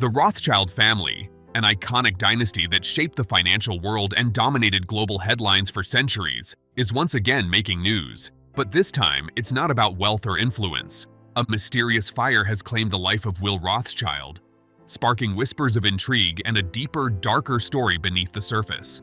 The Rothschild family, an iconic dynasty that shaped the financial world and dominated global headlines for centuries, is once again making news. But this time, it's not about wealth or influence. A mysterious fire has claimed the life of Will Rothschild, sparking whispers of intrigue and a deeper, darker story beneath the surface.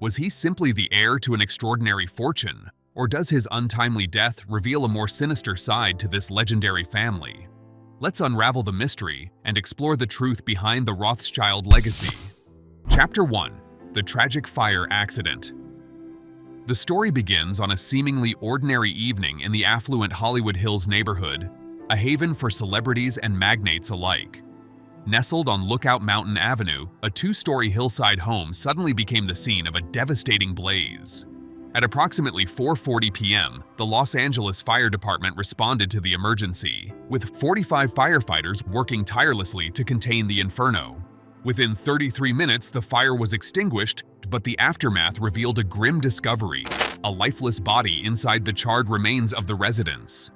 Was he simply the heir to an extraordinary fortune, or does his untimely death reveal a more sinister side to this legendary family? Let's unravel the mystery and explore the truth behind the Rothschild legacy. Chapter 1: The Tragic Fire Accident. The story begins on a seemingly ordinary evening in the affluent Hollywood Hills neighborhood, a haven for celebrities and magnates alike. Nestled on Lookout Mountain Avenue, a two-story hillside home suddenly became the scene of a devastating blaze. At approximately 4:40 p.m., the Los Angeles Fire Department responded to the emergency, with 45 firefighters working tirelessly to contain the inferno. Within 33 minutes, the fire was extinguished, but the aftermath revealed a grim discovery: a lifeless body inside the charred remains of the residence.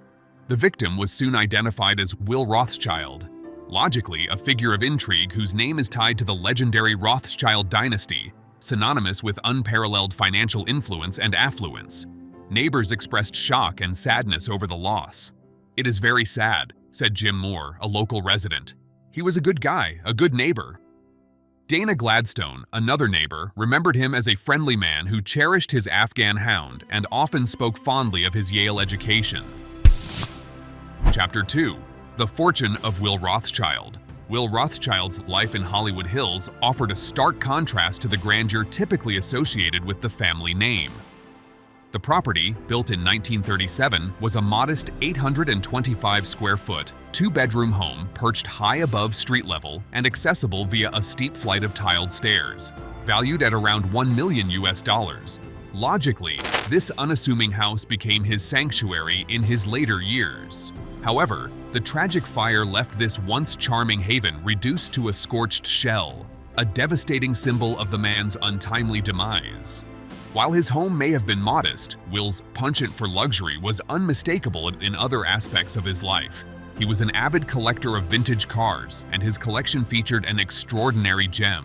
The victim was soon identified as Will Rothschild, logically a figure of intrigue whose name is tied to the legendary Rothschild Dynasty, synonymous with unparalleled financial influence and affluence. Neighbors expressed shock and sadness over the loss. "It is very sad," said Jim Moore, a local resident. "He was a good guy, a good neighbor." Dana Gladstone, another neighbor, remembered him as a friendly man who cherished his Afghan hound and often spoke fondly of his Yale education. Chapter 2: The Fortune of Will Rothschild. Will Rothschild's life in Hollywood Hills offered a stark contrast to the grandeur typically associated with the family name. The property, built in 1937, was a modest 825 square foot, two-bedroom home perched high above street level and accessible via a steep flight of tiled stairs, valued at around $1 million. Logically, this unassuming house became his sanctuary in his later years. However, the tragic fire left this once charming haven reduced to a scorched shell, a devastating symbol of the man's untimely demise. While his home may have been modest, Will's penchant for luxury was unmistakable in other aspects of his life. He was an avid collector of vintage cars, and his collection featured an extraordinary gem: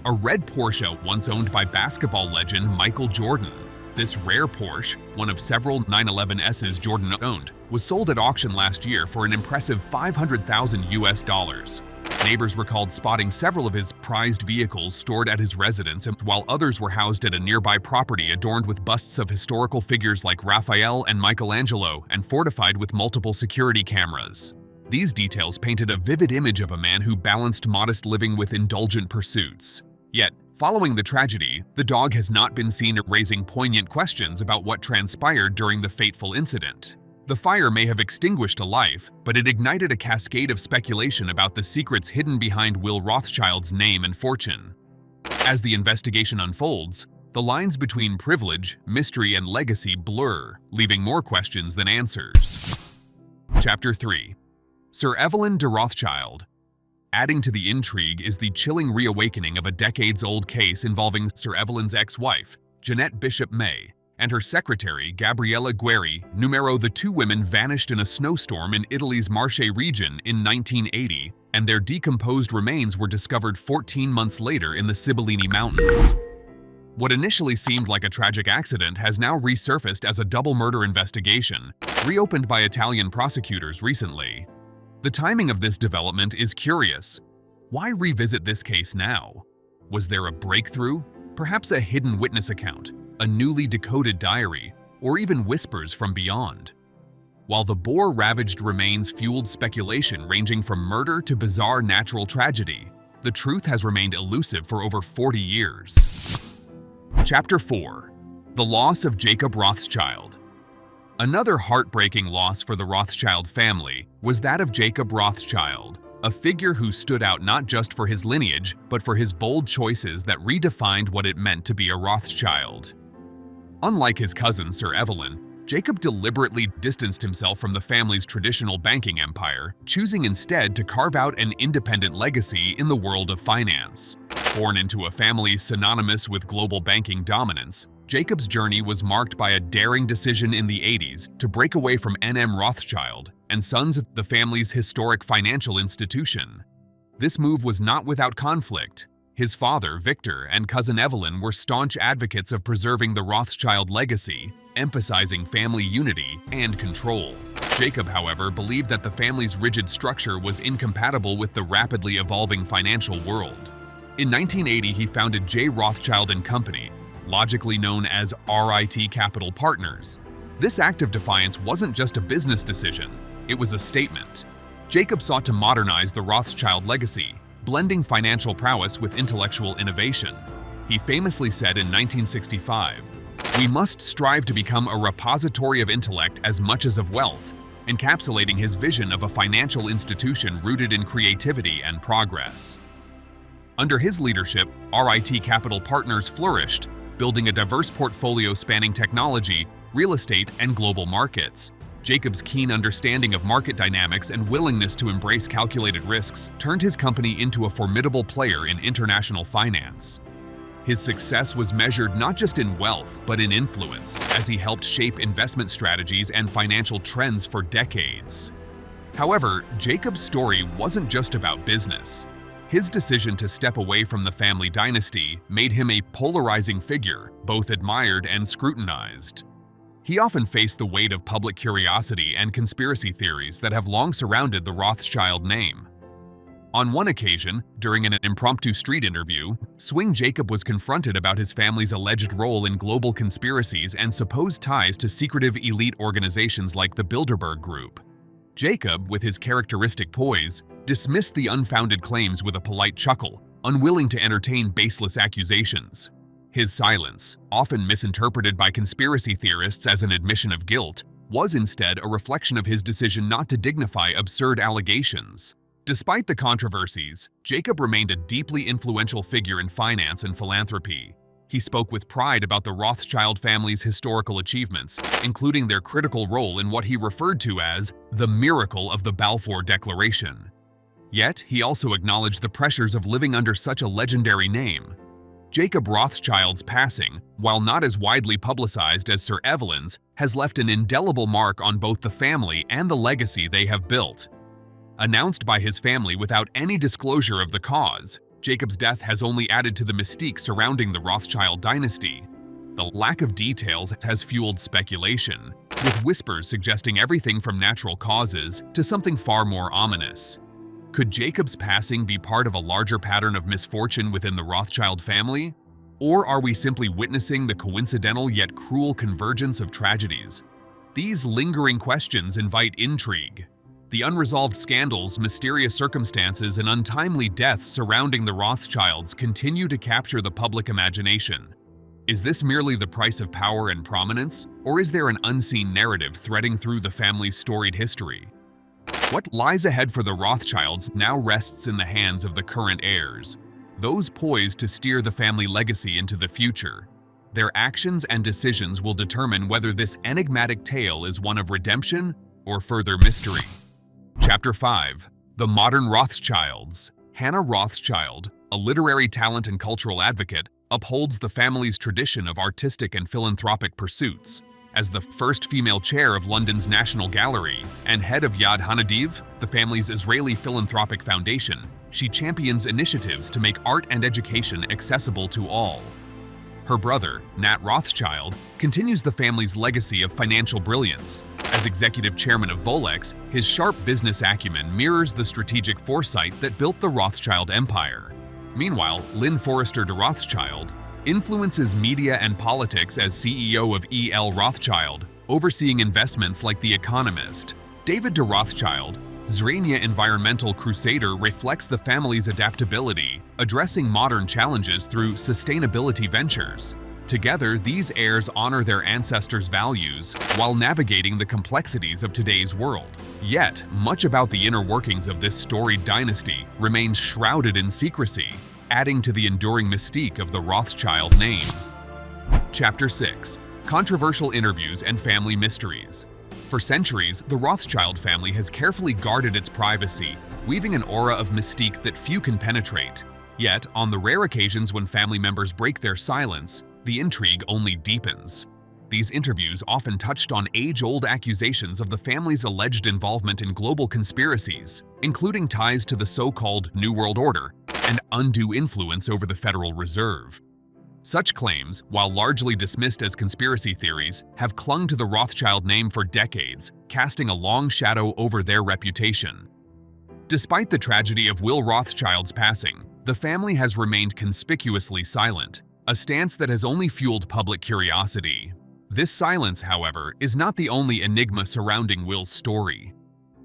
a red Porsche once owned by basketball legend Michael Jordan. This rare Porsche, one of several 911Ss Jordan owned, was sold at auction last year for an impressive $500,000. Neighbors recalled spotting several of his prized vehicles stored at his residence, while others were housed at a nearby property adorned with busts of historical figures like Raphael and Michelangelo and fortified with multiple security cameras. These details painted a vivid image of a man who balanced modest living with indulgent pursuits. Yet, following the tragedy, the dog has not been seen raising poignant questions about what transpired during the fateful incident. The fire may have extinguished a life, but it ignited a cascade of speculation about the secrets hidden behind Will Rothschild's name and fortune. As the investigation unfolds, the lines between privilege, mystery, and legacy blur, leaving more questions than answers. Chapter 3: Sir Evelyn de Rothschild. Adding to the intrigue is the chilling reawakening of a decades-old case involving Sir Evelyn's ex-wife, Jeanette Bishop May, and her secretary, Gabriella Guerri. The two women vanished in a snowstorm in Italy's Marche region in 1980, and their decomposed remains were discovered 14 months later in the Sibillini Mountains. What initially seemed like a tragic accident has now resurfaced as a double murder investigation, reopened by Italian prosecutors recently. The timing of this development is curious. Why revisit this case now? Was there a breakthrough? Perhaps a hidden witness account, a newly decoded diary, or even whispers from beyond? While the boar-ravaged remains fueled speculation ranging from murder to bizarre natural tragedy, the truth has remained elusive for over 40 years. Chapter 4: The Loss of Jacob Rothschild. Another heartbreaking loss for the Rothschild family was that of Jacob Rothschild, a figure who stood out not just for his lineage, but for his bold choices that redefined what it meant to be a Rothschild. Unlike his cousin Sir Evelyn, Jacob deliberately distanced himself from the family's traditional banking empire, choosing instead to carve out an independent legacy in the world of finance. Born into a family synonymous with global banking dominance, Jacob's journey was marked by a daring decision in the 80s to break away from N.M. Rothschild and Sons, the family's historic financial institution. This move was not without conflict. His father, Victor, and cousin Evelyn were staunch advocates of preserving the Rothschild legacy, emphasizing family unity and control. Jacob, however, believed that the family's rigid structure was incompatible with the rapidly evolving financial world. In 1980, he founded J. Rothschild & Company, logically known as RIT Capital Partners. This act of defiance wasn't just a business decision, it was a statement. Jacob sought to modernize the Rothschild legacy, blending financial prowess with intellectual innovation. He famously said in 1965, "We must strive to become a repository of intellect as much as of wealth," encapsulating his vision of a financial institution rooted in creativity and progress. Under his leadership, RIT Capital Partners flourished, building a diverse portfolio spanning technology, real estate, and global markets. Jacob's keen understanding of market dynamics and willingness to embrace calculated risks turned his company into a formidable player in international finance. His success was measured not just in wealth, but in influence, as he helped shape investment strategies and financial trends for decades. However, Jacob's story wasn't just about business. His decision to step away from the family dynasty made him a polarizing figure, both admired and scrutinized. He often faced the weight of public curiosity and conspiracy theories that have long surrounded the Rothschild name. On one occasion, during an impromptu street interview, Swing Jacob was confronted about his family's alleged role in global conspiracies and supposed ties to secretive elite organizations like the Bilderberg Group. Jacob, with his characteristic poise, dismissed the unfounded claims with a polite chuckle, unwilling to entertain baseless accusations. His silence, often misinterpreted by conspiracy theorists as an admission of guilt, was instead a reflection of his decision not to dignify absurd allegations. Despite the controversies, Jacob remained a deeply influential figure in finance and philanthropy. He spoke with pride about the Rothschild family's historical achievements, including their critical role in what he referred to as the miracle of the Balfour Declaration. Yet, he also acknowledged the pressures of living under such a legendary name. Jacob Rothschild's passing, while not as widely publicized as Sir Evelyn's, has left an indelible mark on both the family and the legacy they have built. Announced by his family without any disclosure of the cause, Jacob's death has only added to the mystique surrounding the Rothschild dynasty. The lack of details has fueled speculation, with whispers suggesting everything from natural causes to something far more ominous. Could Jacob's passing be part of a larger pattern of misfortune within the Rothschild family? Or are we simply witnessing the coincidental yet cruel convergence of tragedies? These lingering questions invite intrigue. The unresolved scandals, mysterious circumstances, and untimely deaths surrounding the Rothschilds continue to capture the public imagination. Is this merely the price of power and prominence, or is there an unseen narrative threading through the family's storied history? What lies ahead for the Rothschilds now rests in the hands of the current heirs, those poised to steer the family legacy into the future. Their actions and decisions will determine whether this enigmatic tale is one of redemption or further mystery. Chapter 5. The Modern Rothschilds. Hannah Rothschild, a literary talent and cultural advocate, upholds the family's tradition of artistic and philanthropic pursuits. As the first female chair of London's National Gallery and head of Yad Hanadiv, the family's Israeli philanthropic foundation, she champions initiatives to make art and education accessible to all. Her brother, Nat Rothschild, continues the family's legacy of financial brilliance. As executive chairman of Volex, his sharp business acumen mirrors the strategic foresight that built the Rothschild empire. Meanwhile, Lynn Forrester de Rothschild influences media and politics as CEO of E.L. Rothschild, overseeing investments like The Economist. David de Rothschild, Zrania environmental crusader, reflects the family's adaptability, addressing modern challenges through sustainability ventures. Together, these heirs honor their ancestors' values while navigating the complexities of today's world. Yet, much about the inner workings of this storied dynasty remains shrouded in secrecy, adding to the enduring mystique of the Rothschild name. Chapter 6. Controversial Interviews and Family Mysteries. For centuries, the Rothschild family has carefully guarded its privacy, weaving an aura of mystique that few can penetrate. Yet, on the rare occasions when family members break their silence, the intrigue only deepens. These interviews often touched on age-old accusations of the family's alleged involvement in global conspiracies, including ties to the so-called New World Order and undue influence over the Federal Reserve. Such claims, while largely dismissed as conspiracy theories, have clung to the Rothschild name for decades, casting a long shadow over their reputation. Despite the tragedy of Will Rothschild's passing, the family has remained conspicuously silent, a stance that has only fueled public curiosity. This silence, however, is not the only enigma surrounding Will's story.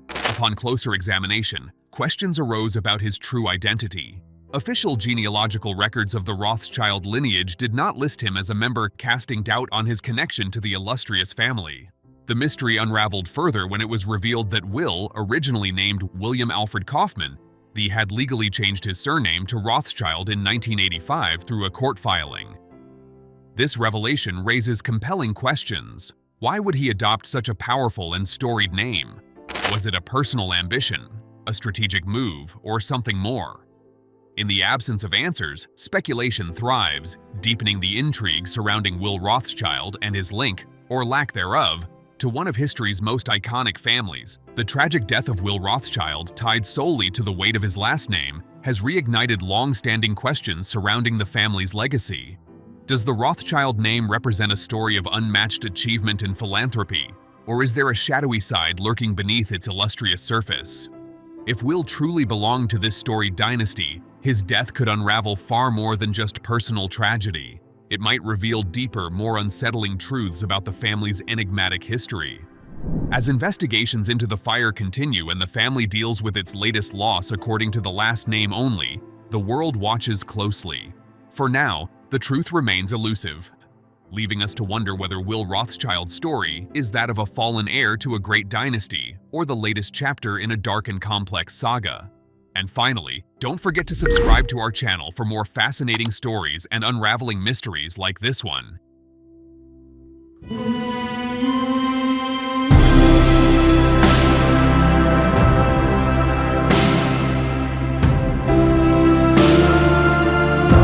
Upon closer examination, questions arose about his true identity. Official genealogical records of the Rothschild lineage did not list him as a member, casting doubt on his connection to the illustrious family. The mystery unraveled further when it was revealed that Will, originally named William Alfred Kaufman, had legally changed his surname to Rothschild in 1985 through a court filing. This revelation raises compelling questions. Why would he adopt such a powerful and storied name? Was it a personal ambition, a strategic move, or something more? In the absence of answers, speculation thrives, deepening the intrigue surrounding Will Rothschild and his link, or lack thereof, to one of history's most iconic families. The tragic death of Will Rothschild, tied solely to the weight of his last name, has reignited long-standing questions surrounding the family's legacy. Does the Rothschild name represent a story of unmatched achievement and philanthropy, or is there a shadowy side lurking beneath its illustrious surface? If Will truly belonged to this storied dynasty, his death could unravel far more than just personal tragedy. It might reveal deeper, more unsettling truths about the family's enigmatic history. As investigations into the fire continue and the family deals with its latest loss according to the last name only, the world watches closely. For now, the truth remains elusive, leaving us to wonder whether Will Rothschild's story is that of a fallen heir to a great dynasty or the latest chapter in a dark and complex saga. And finally, don't forget to subscribe to our channel for more fascinating stories and unraveling mysteries like this one.